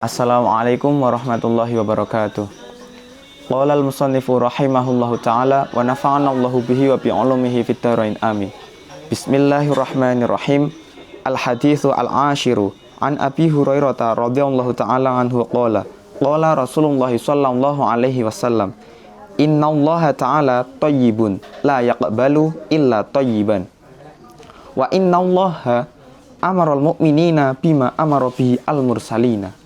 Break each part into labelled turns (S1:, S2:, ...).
S1: Assalamualaikum warahmatullahi wabarakatuh. Qala al-musannifu rahimahullahu ta'ala wa nafa'ana Allahu bihi wa bi'ulumihi fid dharain amin. Bismillahirrahmanirrahim. Al-haditsu al-ashiru an Abi Hurairah radhiyallahu ta'ala anhu qala Rasulullah sallallahu alaihi wasallam, innallaha ta'ala thayyibun la yaqbalu illa thayyiban. Wa innallaha amaral mu'minina bima amara bihi al-mursalina.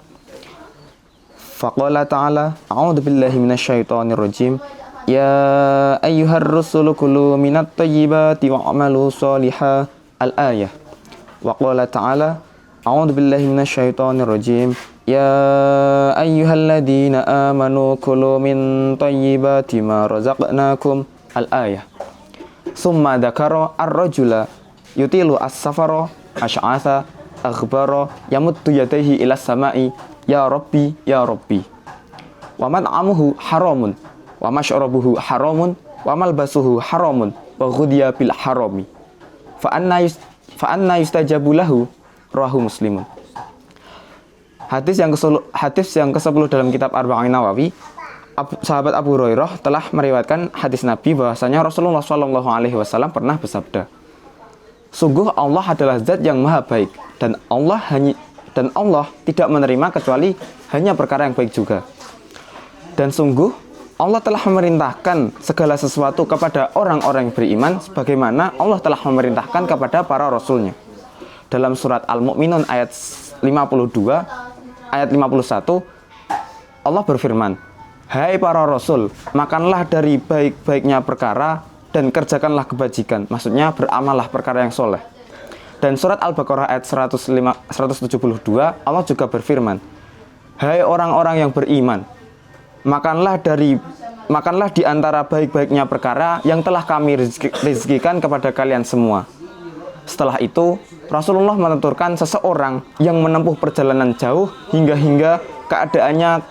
S1: Faqala ta'ala, a'udzu billahi minasyaitonir rajim. Ya ayyuhar rusulu kulu minat thayyibati wa'malu shalihan. Al-ayah. Wa qala ta'ala, a'udzu billahi minasyaitonir rajim. Ya ayyuhalladzina amanu kulu min thayyibati ma razaqnakum. Al-ayah. Summa dzakara ar-rajula yutilu as-safara asy'atha aghbara yamuddu yadayhi ila samai. Ya Rabbi, Ya Rabbi. Wa mat'amuhu haramun, wa masyrabuhu haramun, wa malbasuhu haramun, wa ghudhiya bil harami. Fa anna yustajabu lahu, rawahu Muslimun. Hadis yang ke-10 dalam kitab Arba'in Nawawi, sahabat Abu Hurairah telah meriwayatkan hadis Nabi bahwasanya Rasulullah SAW pernah bersabda, sungguh Allah adalah zat yang maha baik dan Allah tidak menerima kecuali hanya perkara yang baik juga. Dan sungguh Allah telah memerintahkan segala sesuatu kepada orang-orang yang beriman sebagaimana Allah telah memerintahkan kepada para rasulnya. Dalam surat Al-Mu'minun ayat 52, ayat 51, Allah berfirman, hai para rasul, makanlah dari baik-baiknya perkara dan kerjakanlah kebajikan. Maksudnya beramallah perkara yang soleh. Dan surat Al-Baqarah ayat 172 Allah juga berfirman, hai orang-orang yang beriman, makanlah di antara baik-baiknya perkara yang telah kami rezekikan kepada kalian semua. Setelah itu Rasulullah menuturkan seseorang yang menempuh perjalanan jauh hingga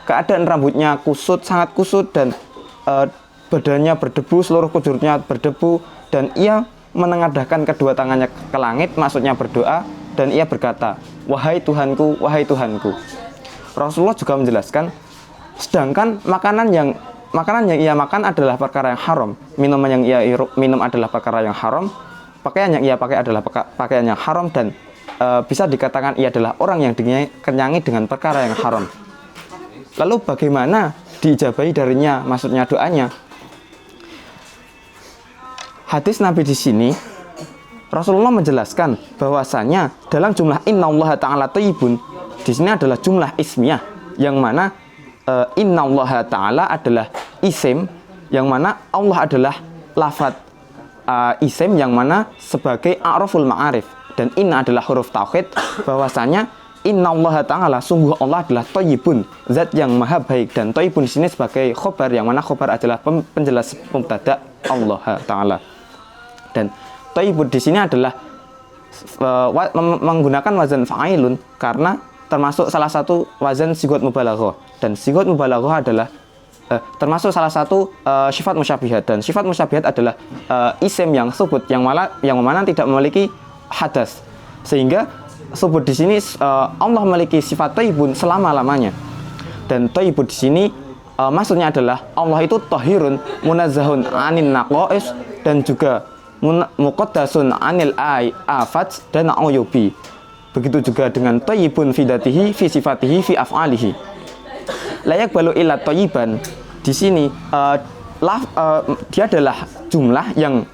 S1: keadaan rambutnya sangat kusut dan badannya berdebu, seluruh kujurnya berdebu, dan ia menengadahkan kedua tangannya ke langit, maksudnya berdoa, dan ia berkata, wahai Tuhanku, wahai Tuhanku. Rasulullah juga menjelaskan, sedangkan makanan yang ia makan adalah perkara yang haram, minuman yang ia minum adalah perkara yang haram, pakaian yang ia pakai adalah pakaian yang haram, dan bisa dikatakan ia adalah orang yang dikenyangi dengan perkara yang haram. Lalu bagaimana diijabahi darinya, maksudnya doanya? Hadis Nabi di sini Rasulullah menjelaskan bahwasanya dalam jumlah innallaha ta'ala thayyibun di sini adalah jumlah ismiyah, yang mana innallaha ta'ala adalah isim, yang mana Allah adalah lafadz isim yang mana sebagai a'raful ma'arif, dan inna adalah huruf tauhid bahwasanya innallaha ta'ala, sungguh Allah adalah thayyibun, zat yang maha baik. Dan thayyibun di sini sebagai khobar, yang mana khobar adalah penjelas mubtada Allah ta'ala. Dan thayyibun di sini adalah menggunakan wazan fa'ilun karena termasuk salah satu wazan sigot mubalaghah, dan sigot mubalaghah adalah termasuk salah satu sifat musyabihat, dan sifat musyabihat adalah isim yang subut yang mana tidak memiliki hadas, sehingga subut di sini Allah memiliki sifat thayyibun selama-lamanya. Dan thayyibun di sini maksudnya adalah Allah itu tahirun munazzahun anin naqais, dan juga muqaddasun anil afat dan uyubi. Begitu juga dengan thayyibun fi dzatihi fi sifatihi fi af'alihi. Layak balu illa thayyiban di sini dia adalah jumlah yang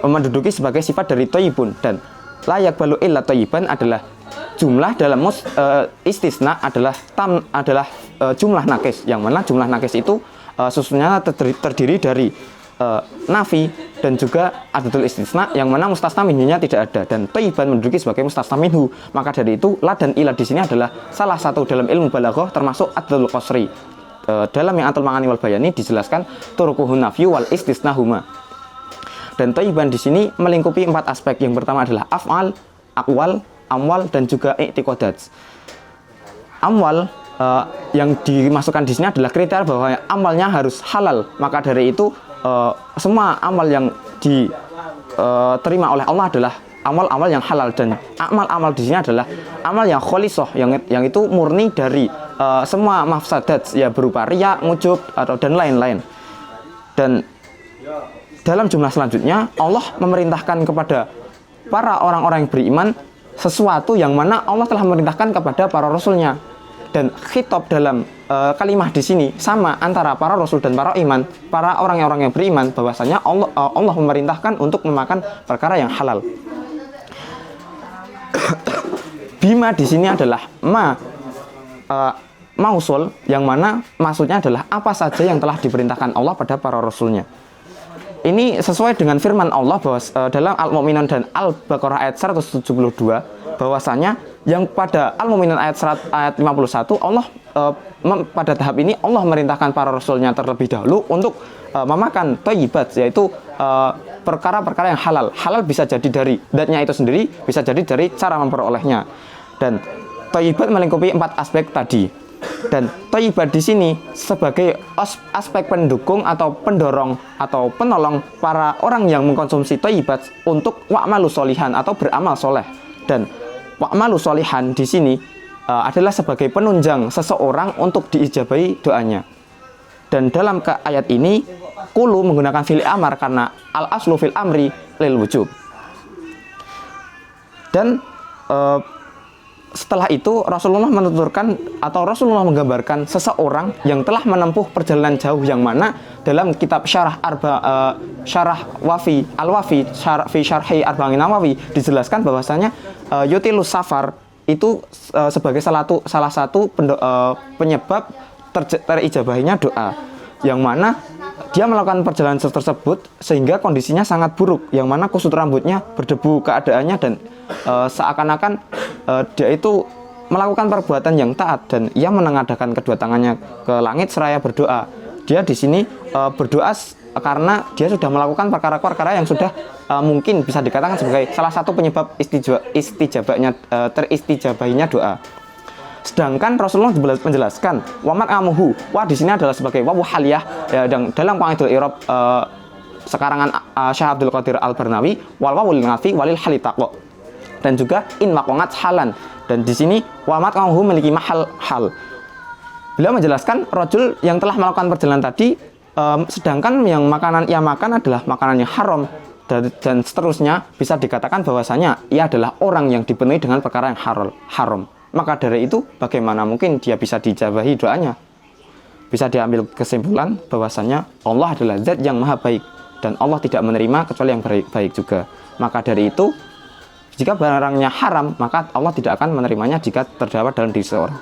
S1: menduduki sebagai sifat dari thayyibun, dan layak balu illa thayyiban adalah jumlah dalam istisna adalah jumlah nakis, yang mana jumlah nakis itu sesungguhnya terdiri dari nafi dan juga adatul istisna, yang mana mustasna minhunya tidak ada, dan thayyiban menduduki sebagai mustasna minhu. Maka dari itu la dan ila di sini adalah salah satu dalam ilmu balaghah termasuk adatul qasri. Dalam yang atul ma'ani wal bayani dijelaskan turukuhun nafyu wal istisnahuma. Dan thayyiban di sini melingkupi 4 aspek. Yang pertama adalah af'al, aqwal, amwal, dan juga i'tiqadat. Amwal yang dimasukkan di sini adalah kriteria bahwa amalnya harus halal. Maka dari itu semua amal yang diterima oleh Allah adalah amal-amal yang halal, dan amal-amal di sini adalah amal yang kholisah, yang itu murni dari semua mafsadat, ya berupa riya, ngujub, atau dan lain-lain. Dan dalam jumlah selanjutnya Allah memerintahkan kepada para orang-orang yang beriman sesuatu yang mana Allah telah memerintahkan kepada para rasulnya. Dan khitab dalam kalimah di sini sama antara para rasul dan para iman, para orang-orang yang beriman, bahwasanya Allah memerintahkan untuk memakan perkara yang halal. Bima di sini adalah mausul, yang mana maksudnya adalah apa saja yang telah diperintahkan Allah pada para rasulnya. Ini sesuai dengan firman Allah bahwa dalam Al-Mu'minun dan Al-Baqarah ayat 172, bahwasanya yang pada Al-Mu'minun ayat 51 Allah pada tahap ini Allah memerintahkan para rasulnya terlebih dahulu untuk memakan thayyibat, yaitu perkara-perkara yang halal. Halal bisa jadi dari zatnya itu sendiri, bisa jadi dari cara memperolehnya. Dan thayyibat melingkupi 4 aspek tadi. Dan thayyibat di sini sebagai aspek pendukung atau pendorong atau penolong para orang yang mengkonsumsi thayyibat untuk wa'malu sholihan atau beramal soleh. Dan wa'malu sholihan di sini adalah sebagai penunjang seseorang untuk diijabahi doanya. Dan dalam ayat ini kulu menggunakan fi'il amar karena al aslu fil amri lil wujub. Dan setelah itu Rasulullah menuturkan atau Rasulullah menggambarkan seseorang yang telah menempuh perjalanan jauh, yang mana dalam kitab syarah Wafi Al-Wafi fi Syarhi Arba'in Nawawi dijelaskan bahwasanya yutilus safar itu sebagai salah satu penyebab terijabahinya doa, yang mana dia melakukan perjalanan tersebut sehingga kondisinya sangat buruk, yang mana kusut rambutnya, berdebu keadaannya, dan seakan-akan dia itu melakukan perbuatan yang taat, dan ia menengadahkan kedua tangannya ke langit seraya berdoa. Dia di sini berdoa karena dia sudah melakukan perkara-perkara yang sudah mungkin bisa dikatakan sebagai salah satu penyebab teristijabahinya doa. Sedangkan Rasulullah menjelaskan wamat amuhu, wah di sini adalah sebagai wawu haliyah, ya, dan dalam qaidul i'rab sekarangan Syekh Abdul Qadir Al-Barnawi, wal wawul nafi walil halitaqo, dan juga in maqongat halan, dan di sini wamat amuhu memiliki mahal hal. Beliau menjelaskan rajul yang telah melakukan perjalanan tadi, sedangkan yang makanan ia makan adalah makanan yang haram, dan seterusnya, bisa dikatakan bahwasanya ia adalah orang yang dipenuhi dengan perkara yang haram. Maka dari itu bagaimana mungkin dia bisa dijabahi doanya? Bisa diambil kesimpulan bahwasanya Allah adalah zat yang maha baik, dan Allah tidak menerima kecuali yang baik juga. Maka dari itu, jika barangnya haram, maka Allah tidak akan menerimanya jika terdapat dalam diri seseorang.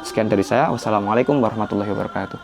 S1: Sekian dari saya. Wassalamualaikum warahmatullahi wabarakatuh.